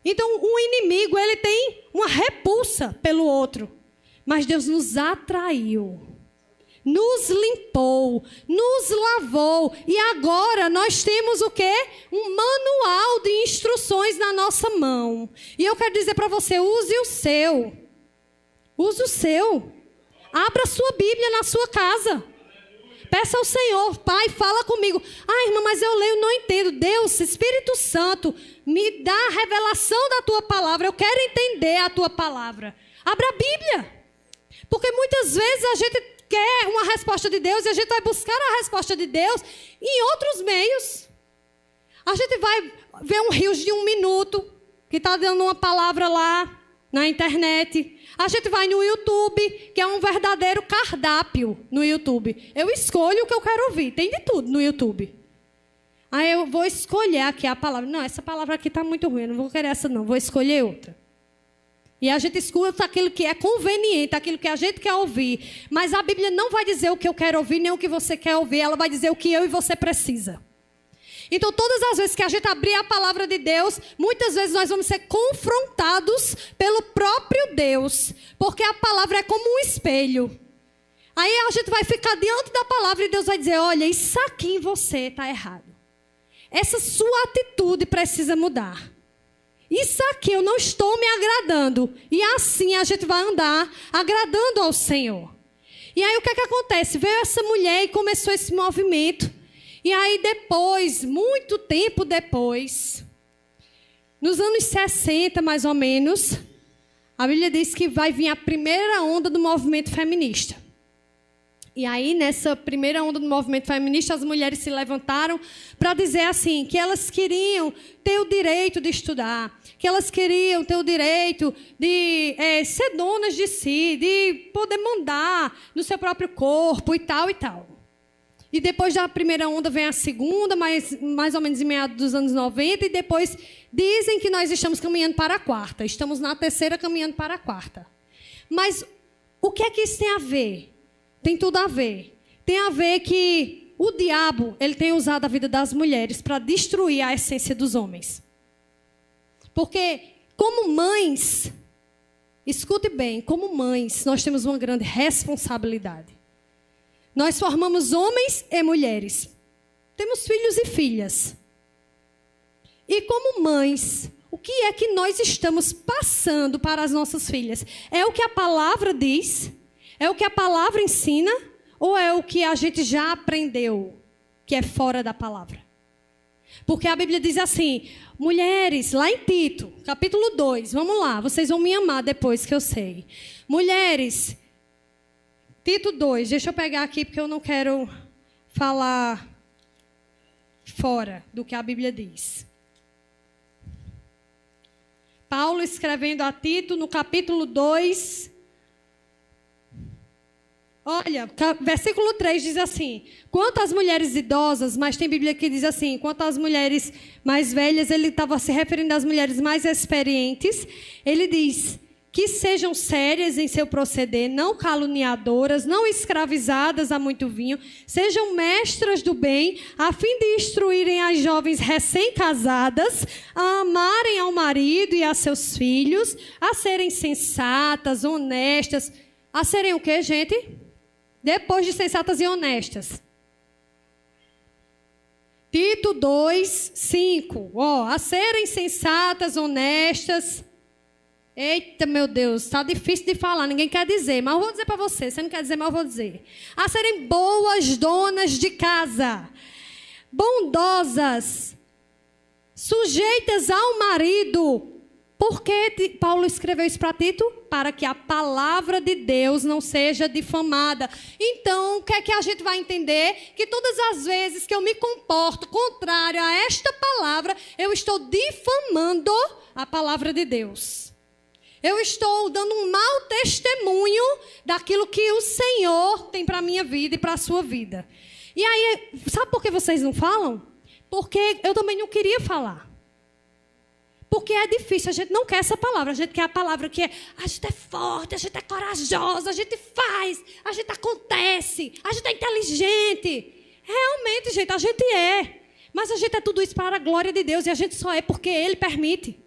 Então, um inimigo, ele tem uma repulsa pelo outro. Mas Deus nos atraiu, nos limpou, nos lavou. E agora nós temos o quê? Um manual de instruções na nossa mão. E eu quero dizer para você, use o seu. Use o seu. Abra a sua Bíblia na sua casa. Peça ao Senhor: Pai, fala comigo. Irmã, mas eu leio e não entendo. Deus, Espírito Santo, me dá a revelação da tua palavra. Eu quero entender a tua palavra. Abra a Bíblia. Porque muitas vezes a gente quer uma resposta de Deus e a gente vai buscar a resposta de Deus em outros meios. A gente vai ver um Rios de 1 minuto que está dando uma palavra lá na internet. A gente vai no YouTube, que é um verdadeiro cardápio no YouTube. Eu escolho o que eu quero ouvir. Tem de tudo no YouTube. Aí eu vou escolher aqui a palavra. Não, essa palavra aqui está muito ruim. Eu não vou querer essa não. Vou escolher outra. E a gente escuta aquilo que é conveniente, aquilo que a gente quer ouvir. Mas a Bíblia não vai dizer o que eu quero ouvir, nem o que você quer ouvir. Ela vai dizer o que eu e você precisa. Então, todas as vezes que a gente abrir a palavra de Deus, muitas vezes nós vamos ser confrontados pelo próprio Deus, porque a palavra é como um espelho. Aí a gente vai ficar diante da palavra e Deus vai dizer, olha, isso aqui em você está errado. Essa sua atitude precisa mudar. Isso aqui eu não estou me agradando. E assim a gente vai andar agradando ao Senhor. E aí o que é que acontece? Veio essa mulher e começou esse movimento. E aí depois, muito tempo depois, nos anos 60 mais ou menos, a Bíblia diz que vai vir a primeira onda do movimento feminista. E aí, nessa primeira onda do movimento feminista, as mulheres se levantaram para dizer assim, que elas queriam ter o direito de estudar, que elas queriam ter o direito de ser donas de si, de poder mandar no seu próprio corpo e tal e tal. E depois da primeira onda vem a segunda, mais ou menos em meados dos anos 90, e depois dizem que nós estamos caminhando para a quarta. Estamos na terceira caminhando para a quarta. Mas o que é que isso tem a ver? Tem tudo a ver. Tem a ver que o diabo ele tem usado a vida das mulheres para destruir a essência dos homens. Porque, como mães, escute bem, como mães, nós temos uma grande responsabilidade. Nós formamos homens e mulheres. Temos filhos e filhas. E como mães, o que é que nós estamos passando para as nossas filhas? É o que a palavra diz? É o que a palavra ensina? Ou é o que a gente já aprendeu, que é fora da palavra? Porque a Bíblia diz assim, mulheres, lá em Tito, capítulo 2, vamos lá, vocês vão me amar depois que eu sei. Mulheres, Tito 2, deixa eu pegar aqui porque eu não quero falar fora do que a Bíblia diz. Paulo escrevendo a Tito no capítulo 2... Olha, versículo 3 diz assim, quanto às mulheres idosas, mas tem Bíblia que diz assim, quanto às mulheres mais velhas, ele estava se referindo às mulheres mais experientes, ele diz que sejam sérias em seu proceder, não caluniadoras, não escravizadas a muito vinho, sejam mestras do bem, a fim de instruírem as jovens recém-casadas, a amarem ao marido e a seus filhos, a serem sensatas, honestas, a serem o quê, gente? Depois de sensatas e honestas. Tito 2, 5. A serem sensatas, honestas. Eita, meu Deus, está difícil de falar, ninguém quer dizer. Mas eu vou dizer para você, você não quer dizer, mas eu vou dizer. A serem boas donas de casa. Bondosas. Sujeitas ao marido. Por que Paulo escreveu isso para Tito? Para que a palavra de Deus não seja difamada. Então, o que é que a gente vai entender? Que todas as vezes que eu me comporto contrário a esta palavra, eu estou difamando a palavra de Deus. Eu estou dando um mau testemunho daquilo que o Senhor tem para a minha vida e para a sua vida. E aí, sabe por que vocês não falam? Porque eu também não queria falar. Porque é difícil, a gente não quer essa palavra. A gente quer a palavra que é, a gente é forte, a gente é corajosa, a gente faz, a gente acontece, a gente é inteligente. Realmente, gente, a gente é. Mas a gente é tudo isso para a glória de Deus e a gente só é porque Ele permite.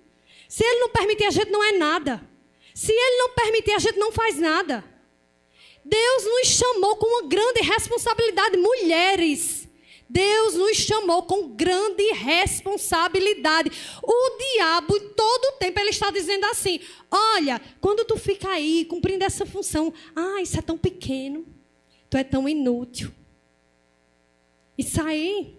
Se Ele não permitir, a gente não é nada. Se Ele não permitir, a gente não faz nada. Deus nos chamou com uma grande responsabilidade, mulheres. Deus nos chamou com grande responsabilidade. O diabo, em todo o tempo, ele está dizendo assim, olha, quando tu fica aí cumprindo essa função, isso é tão pequeno, tu é tão inútil. Isso aí,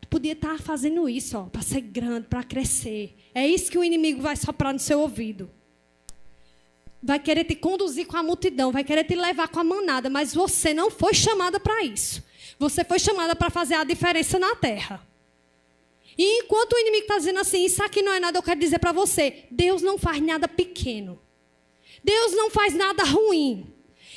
tu podia estar fazendo isso, para ser grande, para crescer. É isso que o inimigo vai soprar no seu ouvido. Vai querer te conduzir com a multidão, vai querer te levar com a manada, mas você não foi chamada para isso. Você foi chamada para fazer a diferença na terra. E enquanto o inimigo está dizendo assim, isso aqui não é nada, eu quero dizer para você, Deus não faz nada pequeno. Deus não faz nada ruim.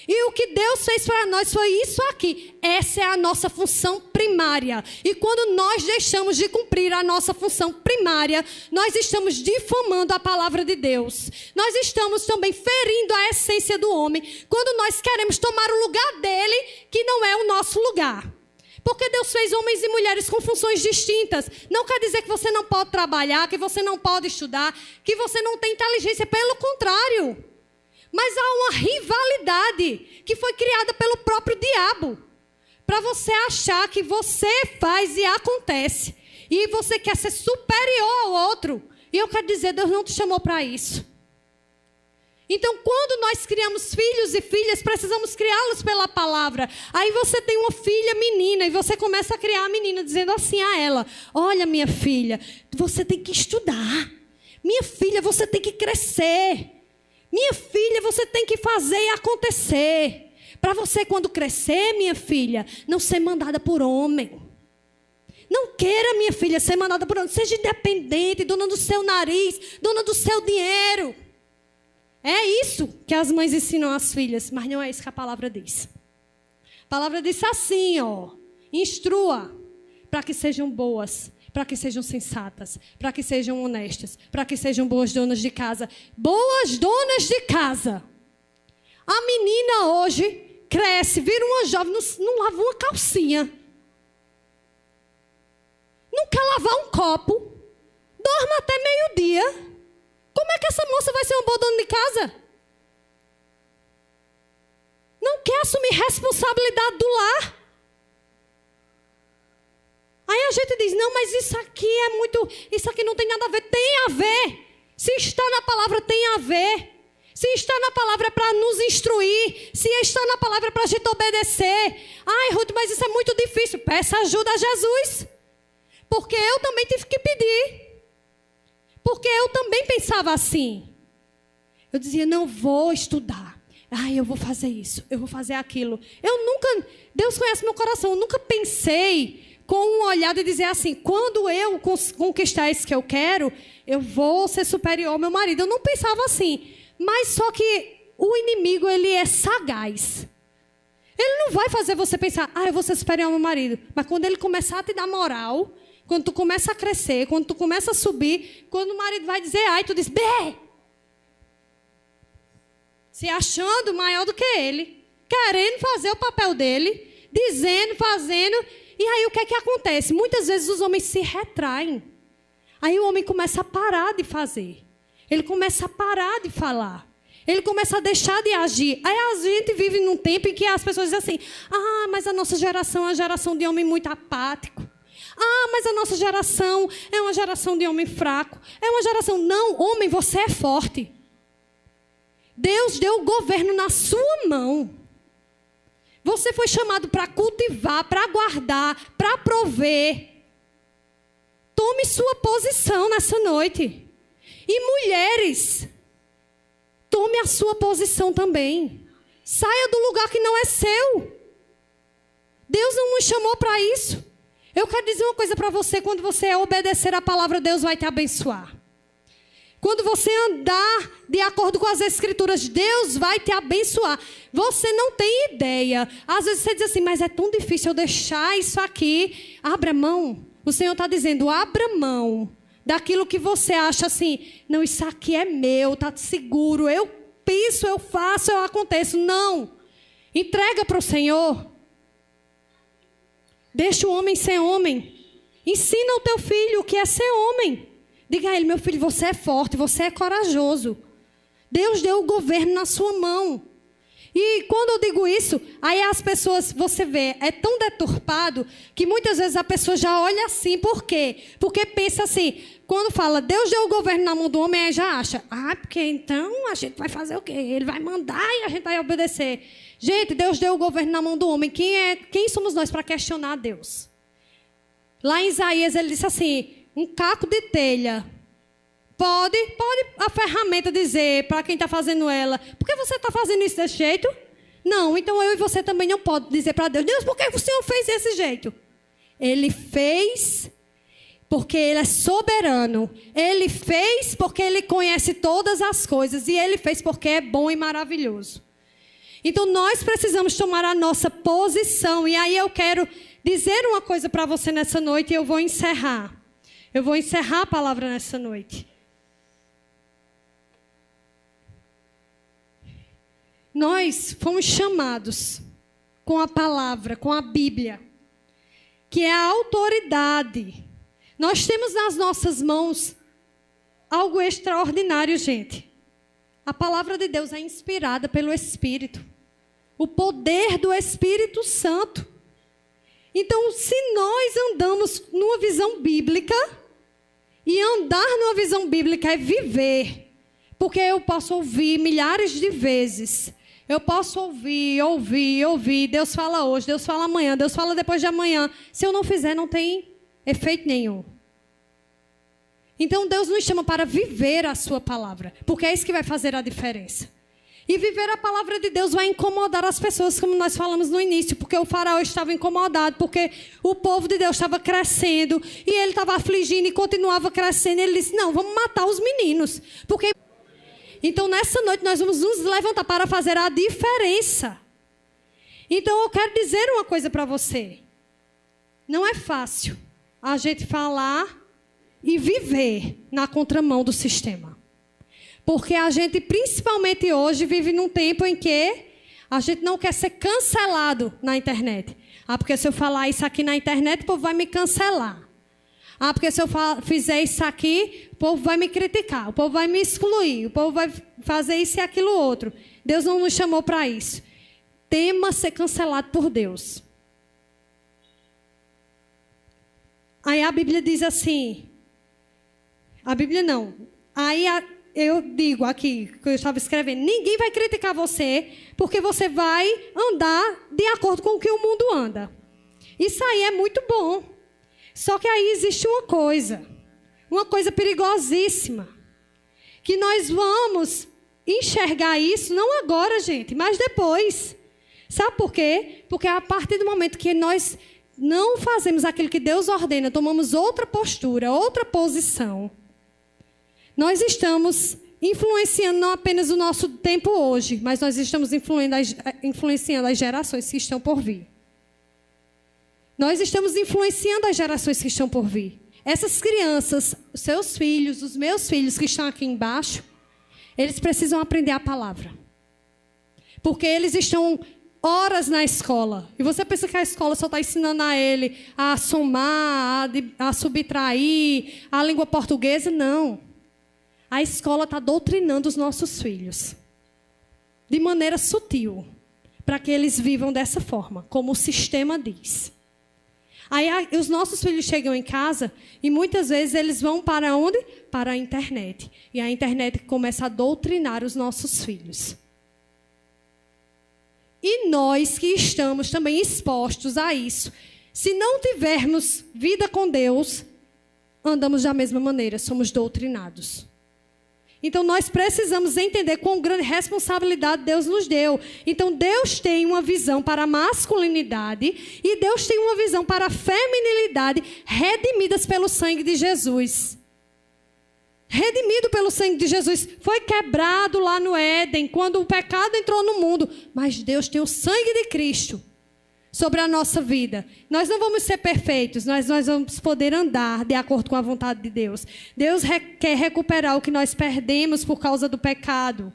E o que Deus fez para nós foi isso aqui. Essa é a nossa função primária. E quando nós deixamos de cumprir a nossa função primária, nós estamos difamando a palavra de Deus. Nós estamos também ferindo a essência do homem, quando nós queremos tomar o lugar dele, que não é o nosso lugar. Porque Deus fez homens e mulheres com funções distintas. Não quer dizer que você não pode trabalhar, que você não pode estudar, que você não tem inteligência. Pelo contrário. Mas há uma rivalidade que foi criada pelo próprio diabo. Para você achar que você faz e acontece. E você quer ser superior ao outro. E eu quero dizer, Deus não te chamou para isso. Então, quando nós criamos filhos e filhas, precisamos criá-los pela palavra. Aí você tem uma filha menina e você começa a criar a menina dizendo assim a ela: olha, minha filha, você tem que estudar. Minha filha, você tem que crescer. Minha filha, você tem que fazer acontecer. Para você, quando crescer, minha filha, não ser mandada por homem. Não queira, minha filha, ser mandada por homem. Seja independente, dona do seu nariz, dona do seu dinheiro. É isso que as mães ensinam às filhas, mas não é isso que a palavra diz. A palavra diz assim, ó: instrua para que sejam boas, para que sejam sensatas, para que sejam honestas, para que sejam boas donas de casa. Boas donas de casa. A menina hoje cresce, vira uma jovem, não lava uma calcinha. Não quer lavar um copo. Dorme até meio-dia. Como é que essa moça vai ser uma boa dona de casa? Não quer assumir responsabilidade do lar. Aí a gente diz: não, mas isso aqui não tem nada a ver. Tem a ver. Se está na palavra, tem a ver. Se está na palavra para nos instruir. Se está na palavra para a gente obedecer. Ai, Ruth, mas isso é muito difícil. Peça ajuda a Jesus. Porque eu também tive que pedir. Porque eu também pensava assim. Eu dizia: não vou estudar. Ai, eu vou fazer isso, eu vou fazer aquilo. Deus conhece meu coração, eu nunca pensei com um olhar de dizer assim: quando eu conquistar isso que eu quero, eu vou ser superior ao meu marido. Eu não pensava assim. Mas só que o inimigo, ele é sagaz. Ele não vai fazer você pensar: eu vou ser superior ao meu marido. Mas quando ele começar a te dar moral, quando tu começa a crescer, quando tu começa a subir, quando o marido vai dizer ai, tu diz bé. Se achando maior do que ele, querendo fazer o papel dele, dizendo, fazendo. E aí o que é que acontece? Muitas vezes os homens se retraem. Aí o homem começa a parar de fazer. Ele começa a parar de falar. Ele começa a deixar de agir. Aí a gente vive num tempo em que as pessoas dizem assim: mas a nossa geração é uma geração de homem muito apático. Mas a nossa geração é uma geração de homem fraco. É uma geração... Não, homem, você é forte. Deus deu o governo na sua mão. Você foi chamado para cultivar, para guardar, para prover. Tome sua posição nessa noite. E mulheres, tome a sua posição também. Saia do lugar que não é seu. Deus não nos chamou para isso. Eu quero dizer uma coisa para você: quando você obedecer a palavra, Deus vai te abençoar. Quando você andar de acordo com as Escrituras, Deus vai te abençoar. Você não tem ideia. Às vezes você diz assim: mas é tão difícil eu deixar isso aqui. Abra mão. O Senhor está dizendo: abra mão daquilo que você acha assim: não, isso aqui é meu, está seguro, eu penso, eu faço, eu aconteço. Não. Entrega para o Senhor. Deixa o homem ser homem. Ensina o teu filho o que é ser homem. Diga a ele: meu filho, você é forte, você é corajoso. Deus deu o governo na sua mão. E quando eu digo isso, aí as pessoas, você vê, é tão deturpado que muitas vezes a pessoa já olha assim. Por quê? Porque pensa assim, quando fala Deus deu o governo na mão do homem, aí já acha: porque então a gente vai fazer o quê? Ele vai mandar e a gente vai obedecer. Gente, Deus deu o governo na mão do homem. Quem somos nós para questionar Deus? Lá em Isaías ele disse assim: um caco de telha. Pode a ferramenta dizer para quem está fazendo ela: por que você está fazendo isso desse jeito? Não, então eu e você também não pode dizer para Deus: Deus, por que o Senhor fez desse jeito? Ele fez porque Ele é soberano. Ele fez porque Ele conhece todas as coisas. E Ele fez porque é bom e maravilhoso. Então nós precisamos tomar a nossa posição. E aí eu quero dizer uma coisa para você nessa noite e eu vou encerrar. Eu vou encerrar a palavra nessa noite. Nós fomos chamados com a palavra, com a Bíblia, que é a autoridade. Nós temos nas nossas mãos algo extraordinário, gente. A palavra de Deus é inspirada pelo Espírito. O poder do Espírito Santo. Então, se nós andamos numa visão bíblica, e andar numa visão bíblica é viver, porque eu posso ouvir milhares de vezes, eu posso ouvir, Deus fala hoje, Deus fala amanhã, Deus fala depois de amanhã. Se eu não fizer, não tem efeito nenhum. Então, Deus nos chama para viver a sua palavra, porque é isso que vai fazer a diferença. E viver a palavra de Deus vai incomodar as pessoas, como nós falamos no início, porque o faraó estava incomodado, porque o povo de Deus estava crescendo, e ele estava afligindo e continuava crescendo. Ele disse, não, vamos matar os meninos. Porque... Então, nessa noite, nós vamos nos levantar para fazer a diferença. Então, eu quero dizer uma coisa para você. Não é fácil a gente falar e viver na contramão do sistema. Porque a gente, principalmente hoje, vive num tempo em que a gente não quer ser cancelado na internet. Ah, porque se eu falar isso aqui na internet, o povo vai me cancelar. Ah, porque se eu fizer isso aqui, o povo vai me criticar, o povo vai me excluir, o povo vai fazer isso e aquilo outro. Deus não nos chamou para isso. Tema ser cancelado por Deus. Aí a Bíblia diz assim... A Bíblia não. Aí eu digo aqui, que eu estava escrevendo, ninguém vai criticar você, porque você vai andar de acordo com o que o mundo anda. Isso aí é muito bom. Só que aí existe uma coisa perigosíssima, que nós vamos enxergar isso, não agora, gente, mas depois. Sabe por quê? Porque a partir do momento que nós não fazemos aquilo que Deus ordena, tomamos outra postura, outra posição, nós estamos influenciando não apenas o nosso tempo hoje, mas nós estamos influenciando as gerações que estão por vir. Nós estamos influenciando as gerações que estão por vir. Essas crianças, os seus filhos, os meus filhos que estão aqui embaixo, eles precisam aprender a palavra. Porque eles estão horas na escola. E você pensa que a escola só está ensinando a ele a somar, a subtrair, a língua portuguesa? Não. A escola está doutrinando os nossos filhos. De maneira sutil. Para que eles vivam dessa forma, como o sistema diz. Aí os nossos filhos chegam em casa e muitas vezes eles vão para onde? Para a internet. E a internet começa a doutrinar os nossos filhos. E nós que estamos também expostos a isso, se não tivermos vida com Deus, andamos da mesma maneira, somos doutrinados. Então nós precisamos entender quão grande responsabilidade Deus nos deu. Então Deus tem uma visão para a masculinidade e Deus tem uma visão para a feminilidade, redimidas pelo sangue de Jesus. Redimido pelo sangue de Jesus, foi quebrado lá no Éden, quando o pecado entrou no mundo. Mas Deus tem o sangue de Cristo sobre a nossa vida. Nós não vamos ser perfeitos, nós vamos poder andar de acordo com a vontade de Deus. Deus quer recuperar o que nós perdemos por causa do pecado.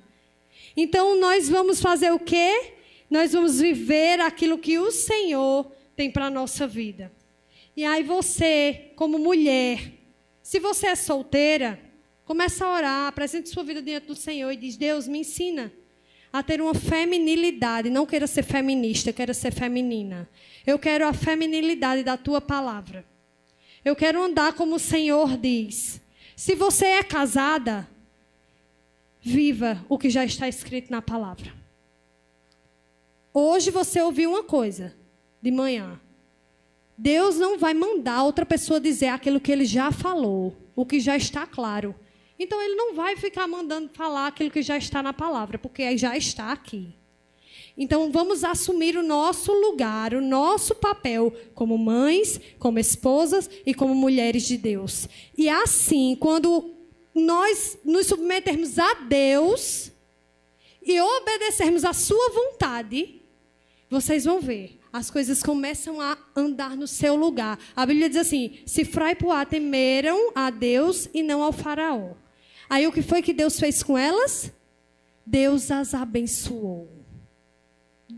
Então nós vamos fazer o quê? Nós vamos viver aquilo que o Senhor tem para a nossa vida. E aí você, como mulher, se você é solteira, começa a orar, apresente sua vida diante do Senhor e diz, Deus, me ensina a ter uma feminilidade. Não queira ser feminista, queira ser feminina. Eu quero a feminilidade da tua palavra. Eu quero andar como o Senhor diz. Se você é casada, viva o que já está escrito na palavra. Hoje você ouviu uma coisa, de manhã. Deus não vai mandar outra pessoa dizer aquilo que Ele já falou, o que já está claro. Então, Ele não vai ficar mandando falar aquilo que já está na palavra, porque já está aqui. Então, vamos assumir o nosso lugar, o nosso papel como mães, como esposas e como mulheres de Deus. E assim, quando nós nos submetermos a Deus e obedecermos à sua vontade, vocês vão ver, as coisas começam a andar no seu lugar. A Bíblia diz assim, Sifrá e Puá temeram a Deus e não ao faraó. Aí o que foi que Deus fez com elas? Deus as abençoou.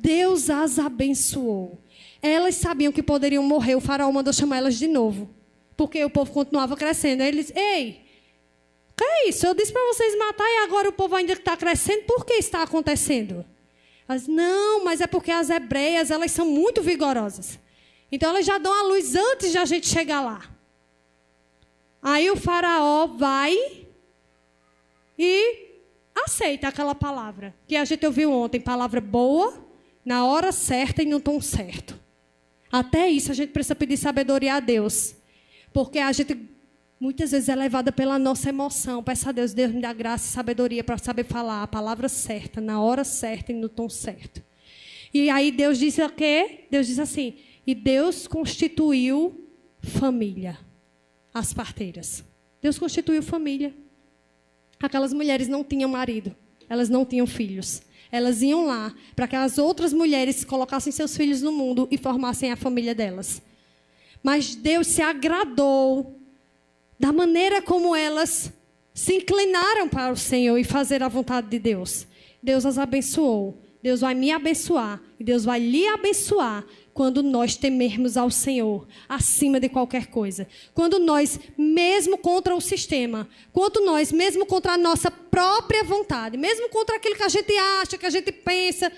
Deus as abençoou. Elas sabiam que poderiam morrer. O faraó mandou chamar elas de novo, porque o povo continuava crescendo. Aí ele disse, ei, que é isso? Eu disse para vocês matar e agora o povo ainda está crescendo. Por que está acontecendo? Elas, não, mas é porque as hebreias, elas são muito vigorosas. Então elas já dão a luz antes de a gente chegar lá. Aí o faraó vai e aceita aquela palavra que a gente ouviu ontem. Palavra boa, na hora certa e no tom certo. Até isso a gente precisa pedir sabedoria a Deus. Porque a gente muitas vezes é levada pela nossa emoção. Peça a Deus, Deus me dá graça e sabedoria para saber falar a palavra certa, na hora certa e no tom certo. E aí Deus diz o quê? Deus diz assim, e Deus constituiu família. As parteiras. Deus constituiu família. Aquelas mulheres não tinham marido. Elas não tinham filhos. Elas iam lá para que as outras mulheres colocassem seus filhos no mundo e formassem a família delas. Mas Deus se agradou da maneira como elas se inclinaram para o Senhor e fazer a vontade de Deus. Deus as abençoou. Deus vai me abençoar. E Deus vai lhe abençoar quando nós temermos ao Senhor acima de qualquer coisa. Quando nós, mesmo contra o sistema, quando nós, mesmo contra a nossa própria vontade, mesmo contra aquilo que a gente acha, que a gente pensa,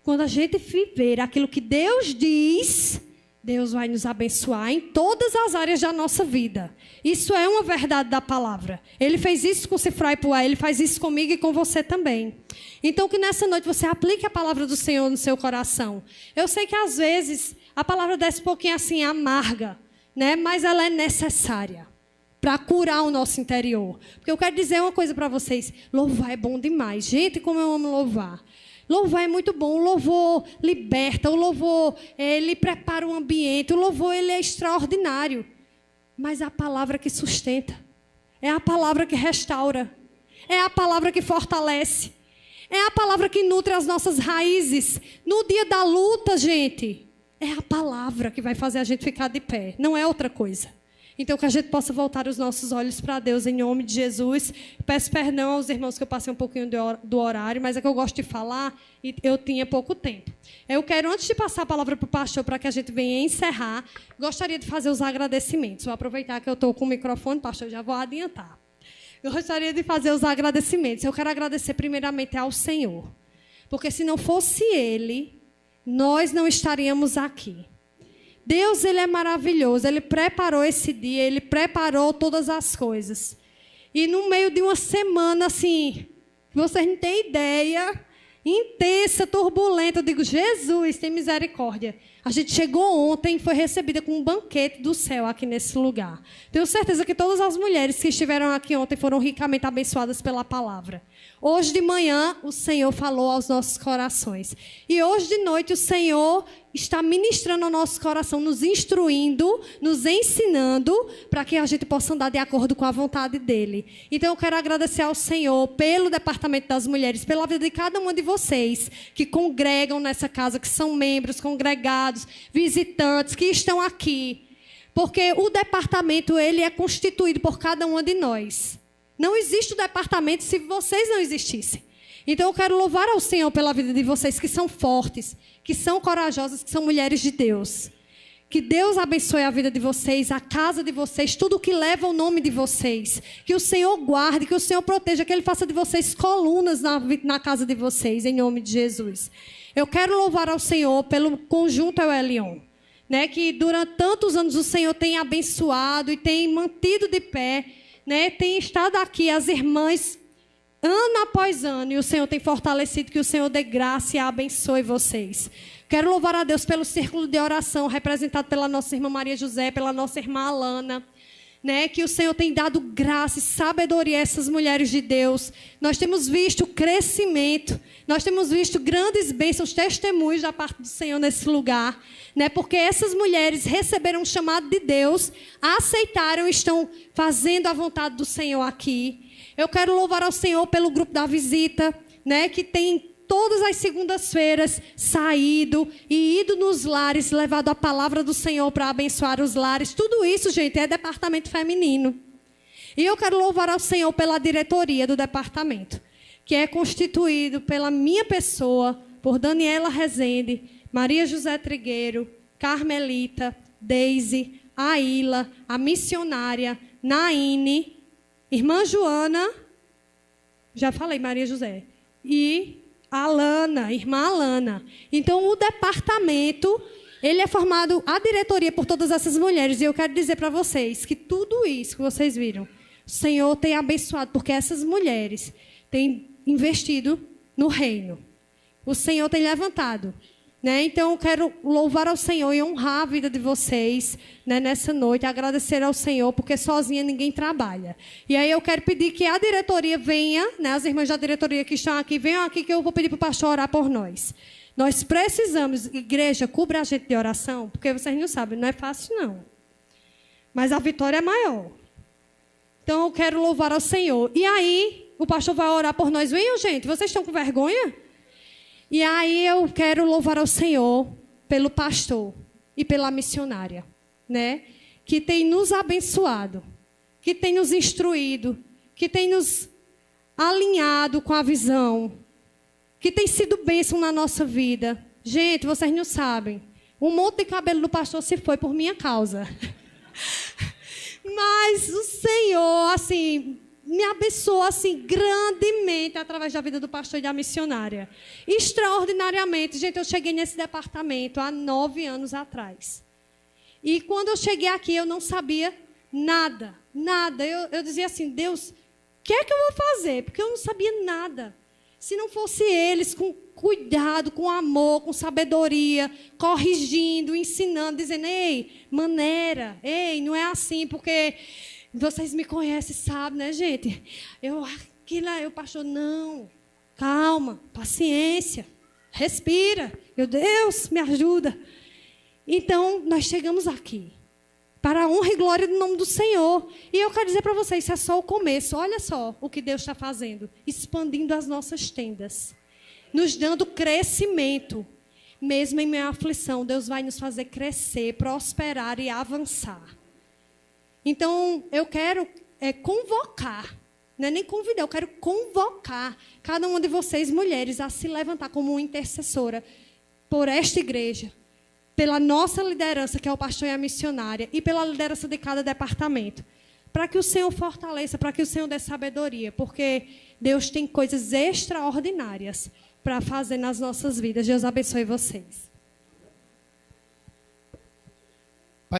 quando a gente viver aquilo que Deus diz, Deus vai nos abençoar em todas as áreas da nossa vida. Isso é uma verdade da palavra. Ele fez isso com Cifra e Puá, ele faz isso comigo e com você também. Então, que nessa noite você aplique a palavra do Senhor no seu coração. Eu sei que às vezes a palavra desce um pouquinho assim, amarga, né? Mas ela é necessária para curar o nosso interior. Porque eu quero dizer uma coisa para vocês. Louvar é bom demais. Gente, como eu amo louvar. Louvar é muito bom, o louvor liberta, o louvor, ele prepara o ambiente, o louvor ele é extraordinário. Mas é a palavra que sustenta, é a palavra que restaura, é a palavra que fortalece, é a palavra que nutre as nossas raízes. No dia da luta, gente, é a palavra que vai fazer a gente ficar de pé, não é outra coisa. Então, que a gente possa voltar os nossos olhos para Deus em nome de Jesus. Peço perdão aos irmãos que eu passei um pouquinho do horário, mas é que eu gosto de falar e eu tinha pouco tempo. Eu quero, antes de passar a palavra para o pastor, para que a gente venha encerrar, gostaria de fazer os agradecimentos. Vou aproveitar que eu estou com o microfone, pastor, já vou adiantar. Eu gostaria de fazer os agradecimentos. Eu quero agradecer primeiramente ao Senhor, porque se não fosse Ele, nós não estaríamos aqui. Deus, ele é maravilhoso, ele preparou esse dia, ele preparou todas as coisas. E no meio de uma semana, assim, vocês não têm ideia, intensa, turbulenta, eu digo, Jesus, tem misericórdia. A gente chegou ontem e foi recebida com um banquete do céu aqui nesse lugar. Tenho certeza que todas as mulheres que estiveram aqui ontem foram ricamente abençoadas pela palavra. Hoje de manhã, o Senhor falou aos nossos corações. E hoje de noite, o Senhor está ministrando ao nosso coração, nos instruindo, nos ensinando, para que a gente possa andar de acordo com a vontade dEle. Então, eu quero agradecer ao Senhor pelo Departamento das Mulheres, pela vida de cada uma de vocês que congregam nessa casa, que são membros, congregados, visitantes, que estão aqui. Porque o departamento, ele é constituído por cada uma de nós. Não existe o departamento se vocês não existissem. Então, eu quero louvar ao Senhor pela vida de vocês, que são fortes, que são corajosas, que são mulheres de Deus. Que Deus abençoe a vida de vocês, a casa de vocês, tudo que leva o nome de vocês. Que o Senhor guarde, que o Senhor proteja, que Ele faça de vocês colunas na casa de vocês, em nome de Jesus. Eu quero louvar ao Senhor pelo conjunto Elion, né, que durante tantos anos o Senhor tem abençoado e tem mantido de pé, né, tem estado aqui as irmãs ano após ano, e o Senhor tem fortalecido, que o Senhor dê graça e abençoe vocês. Quero louvar a Deus pelo círculo de oração, representado pela nossa irmã Maria José, pela nossa irmã Alana, né, que o Senhor tem dado graça e sabedoria a essas mulheres de Deus. Nós temos visto crescimento, nós temos visto grandes bênçãos, testemunhos da parte do Senhor nesse lugar, né, porque essas mulheres receberam um chamado de Deus, aceitaram e estão fazendo a vontade do Senhor aqui. Eu quero louvar ao Senhor pelo grupo da visita, né, que tem todas as segundas-feiras saído e ido nos lares, levado a palavra do Senhor para abençoar os lares. Tudo isso, gente, é departamento feminino. E eu quero louvar ao Senhor pela diretoria do departamento, que é constituído pela minha pessoa, por Daniela Rezende, Maria José Trigueiro, Carmelita, Deise, Aila, a missionária, Naine, irmã Joana, já falei, Maria José, e a Alana, irmã Alana. Então, o departamento, ele é formado, a diretoria por todas essas mulheres. E eu quero dizer para vocês que tudo isso que vocês viram, o Senhor tem abençoado, porque essas mulheres têm investido no reino. O Senhor tem levantado. Né? Então, eu quero louvar ao Senhor e honrar a vida de vocês, né, nessa noite, agradecer ao Senhor, porque sozinha ninguém trabalha. E aí eu quero pedir que a diretoria venha, né, as irmãs da diretoria que estão aqui, venham aqui que eu vou pedir para o pastor orar por nós. Nós precisamos, igreja, cubra a gente de oração, porque vocês não sabem, não é fácil não. Mas a vitória é maior. Então, eu quero louvar ao Senhor. E aí, o pastor vai orar por nós. Venham, gente, vocês estão com vergonha? E aí eu quero louvar ao Senhor pelo pastor e pela missionária, né? Que tem nos abençoado, que tem nos instruído, que tem nos alinhado com a visão, que tem sido bênção na nossa vida. Gente, vocês não sabem, um monte de cabelo do pastor se foi por minha causa. Mas o Senhor, assim, me abençoa assim, grandemente através da vida do pastor e da missionária. Extraordinariamente. Gente, eu cheguei nesse departamento há 9 anos atrás. E quando eu cheguei aqui, eu não sabia nada. Nada. Eu dizia assim, Deus, o que é que eu vou fazer? Porque eu não sabia nada. Se não fosse eles, com cuidado, com amor, com sabedoria, corrigindo, ensinando, dizendo, ei, maneira, ei, não é assim, porque... Vocês me conhecem, sabem, né, gente? O pastor, não, calma, paciência, respira. Meu Deus, me ajuda. Então, nós chegamos aqui, para a honra e glória do nome do Senhor. E eu quero dizer para vocês, isso é só o começo. Olha só o que Deus está fazendo. Expandindo as nossas tendas. Nos dando crescimento. Mesmo em meio à aflição, Deus vai nos fazer crescer, prosperar e avançar. Então, eu quero convocar, não é nem convidar, eu quero convocar cada uma de vocês, mulheres, a se levantar como uma intercessora por esta igreja, pela nossa liderança, que é o pastor e a missionária, e pela liderança de cada departamento, para que o Senhor fortaleça, para que o Senhor dê sabedoria, porque Deus tem coisas extraordinárias para fazer nas nossas vidas. Deus abençoe vocês.